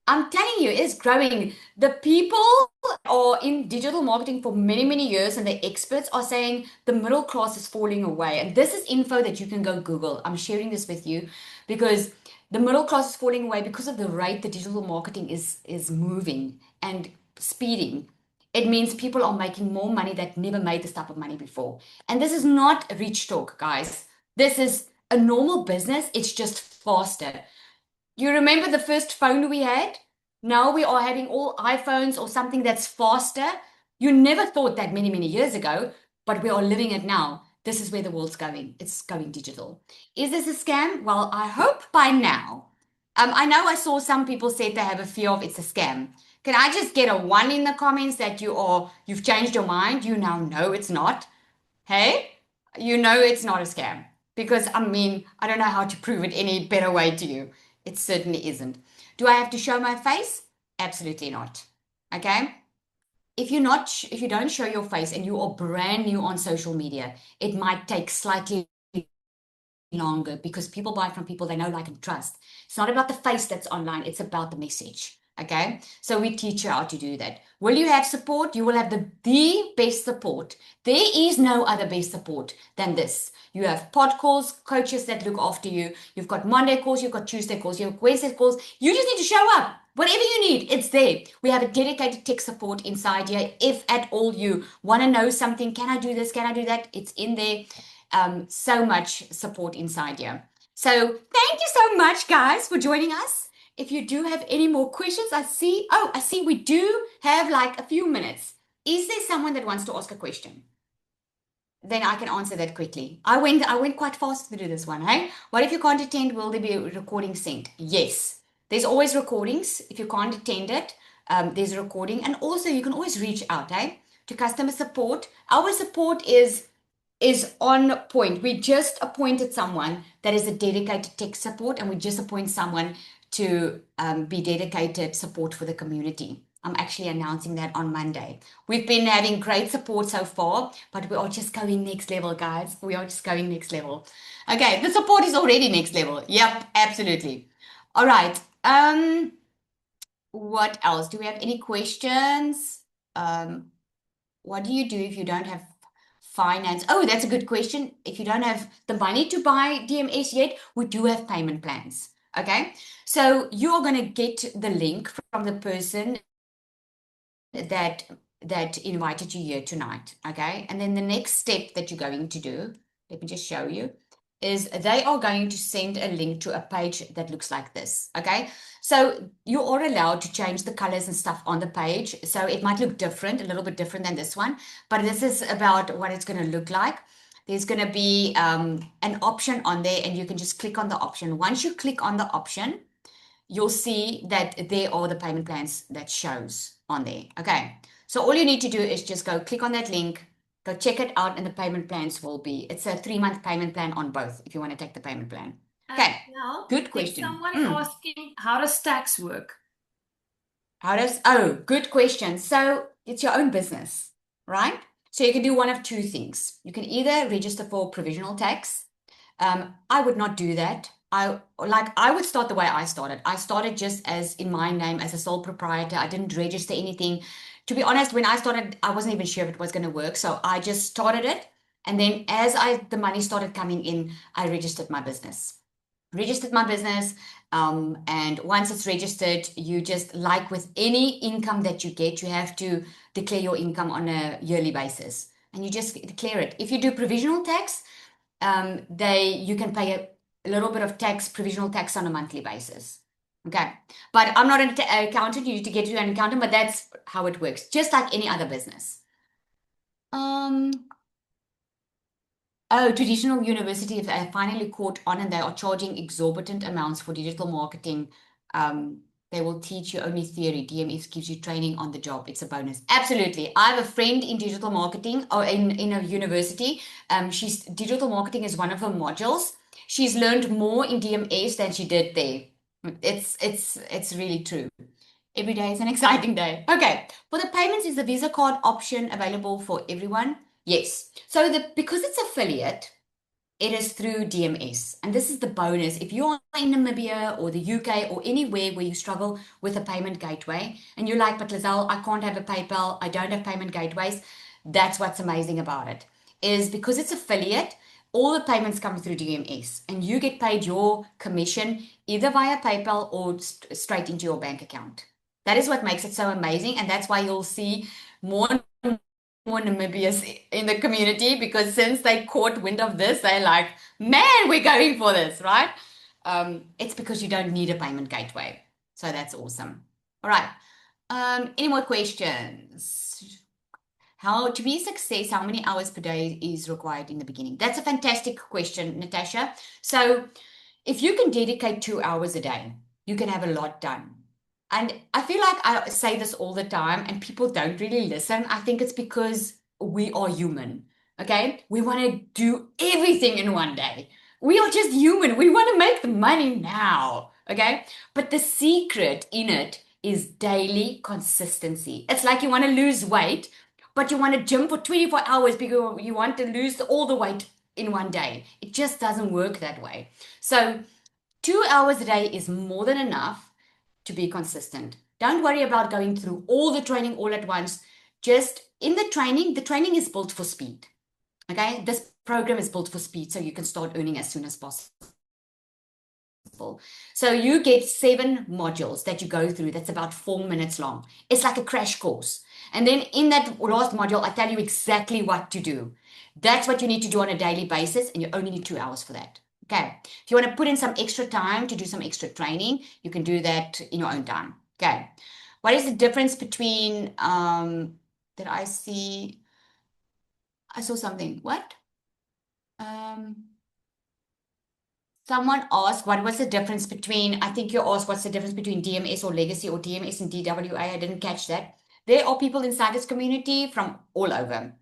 I'm telling you, it's growing. The people are in digital marketing for many, many years, and the experts are saying the middle class is falling away. And this is info that you can go Google. I'm sharing this with you because the middle class is falling away because of the rate the digital marketing is moving and speeding. It means people are making more money that never made this type of money before. And this is not rich talk, guys. This is a normal business. It's just faster. You remember the first phone we had? Now we are having all iPhones or something that's faster. You never thought that many, many years ago, but we are living it now. This is where the world's going. It's going digital. Is this a scam? Well, I hope by now. I know I saw some people said they have a fear of it's a scam. Can I just get a 1 in the comments that you've changed your mind? You now know it's not. Hey, you know it's not a scam. Because I don't know how to prove it any better way to you. It certainly isn't. Do I have to show my face? Absolutely not. Okay? If you don't show your face and you are brand new on social media, it might take slightly longer because people buy from people they know, like, and trust. It's not about the face that's online. It's about the message. Okay, so we teach you how to do that. Will you have support? You will have the best support. There is no other best support than this. You have pod calls, coaches that look after you. You've got Monday calls, you've got Tuesday calls, you have Wednesday calls. You just need to show up. Whatever you need, it's there. We have a dedicated tech support inside here. If at all you want to know something, can I do this? Can I do that? It's in there. So much support inside here. So thank you so much, guys, for joining us. If you do have any more questions, I see we do have like a few minutes. Is there someone that wants to ask a question? Then I can answer that quickly. I went quite fast to do this one, hey? What if you can't attend? Will there be a recording sent? Yes. There's always recordings. If you can't attend it, there's a recording. And also you can always reach out, to customer support. Our support is on point. We just appointed someone that is a dedicated tech support, and we just appoint someone to be dedicated support for the community. I'm actually announcing that on Monday. We've been having great support so far, but we are just going next level, guys. We are just going next level. Okay, the support is already next level. Yep, absolutely. All right. What else? Do we have any questions? What do you do if you don't have finance? Oh, that's a good question. If you don't have the money to buy DMS yet, we do have payment plans. Okay, so you're going to get the link from the person that that invited you here tonight, okay? And then the next step that you're going to do, let me just show you, is they are going to send a link to a page that looks like this, okay? So you are allowed to change the colors and stuff on the page. So it might look different, a little bit different than this one, but this is about what it's going to look like. There's going to be an option on there, and you can just click on the option. Once you click on the option, you'll see that there are the payment plans that shows on there, okay? So all you need to do is just go click on that link, go check it out, and the payment plans will be, it's a 3-month payment plan on both if you want to take the payment plan. Okay, Now, good there's question. someone asking, how does tax work? Good question. So it's your own business, right? So you can do one of two things. You can either register for provisional tax. I would not do that. I would start the way I started. I started just as in my name as a sole proprietor. I didn't register anything. To be honest, when I started, I wasn't even sure if it was going to work. So I just started it. And then as the money started coming in, I registered my business. And once it's registered, you just, like with any income that you get, you have to declare your income on a yearly basis, and you just declare it. If you do provisional tax, you can pay a little bit of provisional tax on a monthly basis. Okay, but I'm not an accountant. You need to get to an accountant, but that's how it works, just like any other business. Traditional university, if they finally caught on and they are charging exorbitant amounts for digital marketing, they will teach you only theory. DMS gives you training on the job. It's a bonus. Absolutely. I have a friend in digital marketing, or in a university. Digital marketing is one of her modules. She's learned more in DMS than she did there. It's really true. Every day is an exciting day. Okay, for the payments, is the Visa card option available for everyone? Yes. So because it's affiliate, it is through DMS. And this is the bonus. If you're in Namibia or the UK or anywhere where you struggle with a payment gateway and you're like, but Lizelle, I can't have a PayPal, I don't have payment gateways. That's what's amazing about it, is because it's affiliate, all the payments come through DMS and you get paid your commission either via PayPal or straight into your bank account. That is what makes it so amazing. And that's why you'll see more Namibians in the community, because since they caught wind of this, they're like, man, we're going for this, right? It's because you don't need a payment gateway. So that's awesome. All right. Any more questions? How to be a success, how many hours per day is required in the beginning? That's a fantastic question, Natasha. So if you can dedicate 2 hours a day, you can have a lot done. And I feel like I say this all the time and people don't really listen. I think it's because we are human, okay? We want to do everything in one day. We are just human. We want to make the money now, okay? But the secret in it is daily consistency. It's like you want to lose weight, but you want to gym for 24 hours because you want to lose all the weight in one day. It just doesn't work that way. So 2 hours a day is more than enough to be consistent. Don't worry about going through all the training all at once. Just in the training is built for speed. Okay, this program is built for speed, so you can start earning as soon as possible. So you get 7 modules that you go through. That's about 4 minutes long. It's like a crash course. And then in that last module, I tell you exactly what to do. That's what you need to do on a daily basis, and you only need 2 hours for that. Okay, if you want to put in some extra time to do some extra training, you can do that in your own time. Okay, what is the difference between, did I see, I saw something, what? Someone asked, what was the difference between, I think you asked, what's the difference between DMS or Legacy or DMS and DWA? I didn't catch that. There are people inside this community from all over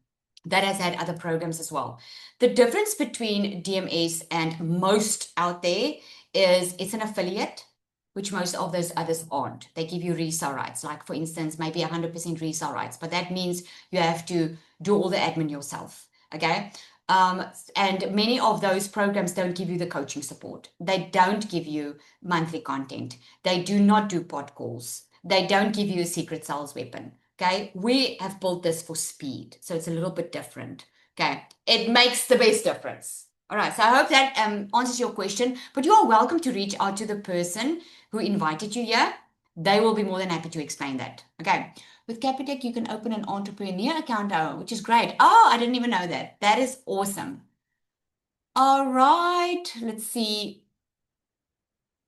that has had other programs as well. The difference between DMS and most out there is it's an affiliate, which most of those others aren't. They give you resale rights, like for instance, maybe 100% resale rights, but that means you have to do all the admin yourself, okay? And many of those programs don't give you the coaching support. They don't give you monthly content. They do not do pod calls. They don't give you a secret sales weapon. Okay, we have built this for speed, so it's a little bit different. Okay, it makes the best difference. All right, so I hope that answers your question, but you are welcome to reach out to the person who invited you here. They will be more than happy to explain that. Okay. With Capitec, you can open an entrepreneur account, which is great. Oh, I didn't even know that. That is awesome. All right. Let's see.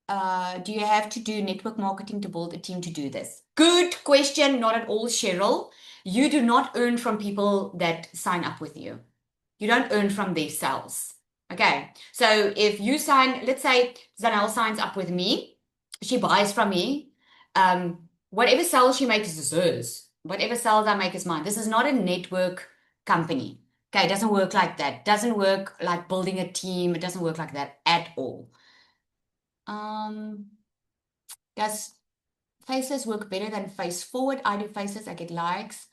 Do you have to do network marketing to build a team to do this? Good question. Not at all, Cheryl. You do not earn from people that sign up with you. You don't earn from their sales. Okay. So if you sign, let's say Zanel signs up with me, she buys from me. Whatever sales she makes is hers. Whatever sales I make is mine. This is not a network company. Okay, it doesn't work like that. It doesn't work like building a team. It doesn't work like that at all. Does faceless work better than face forward? I do faceless, I get likes.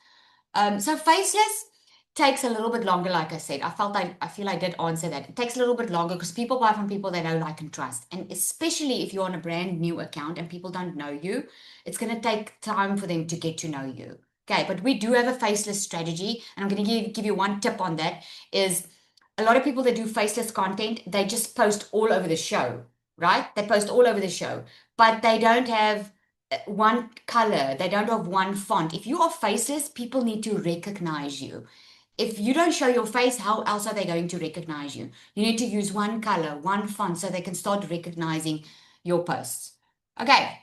So faceless takes a little bit longer, like I said. I feel I did answer that. It takes a little bit longer because people buy from people they know, like, and trust. And especially if you're on a brand new account and people don't know you, it's going to take time for them to get to know you. Okay, but we do have a faceless strategy, and I'm going to give you one tip on that. Is a lot of people that do faceless content, they just post all over the show, right? They post all over the show, but they don't have one color. They don't have one font. If you are faceless, people need to recognize you. If you don't show your face, how else are they going to recognize you? You need to use one color, one font, so they can start recognizing your posts. Okay.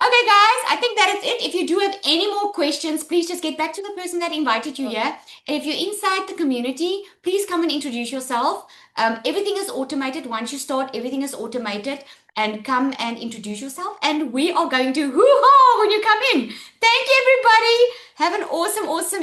Okay, guys, I think that is it. If you do have any more questions, please just get back to the person that invited you here. And if you're inside the community, please come and introduce yourself. Everything is automated. Once you start, everything is automated. And come and introduce yourself. And we are going to hoo-ha when you come in. Thank you, everybody. Have an awesome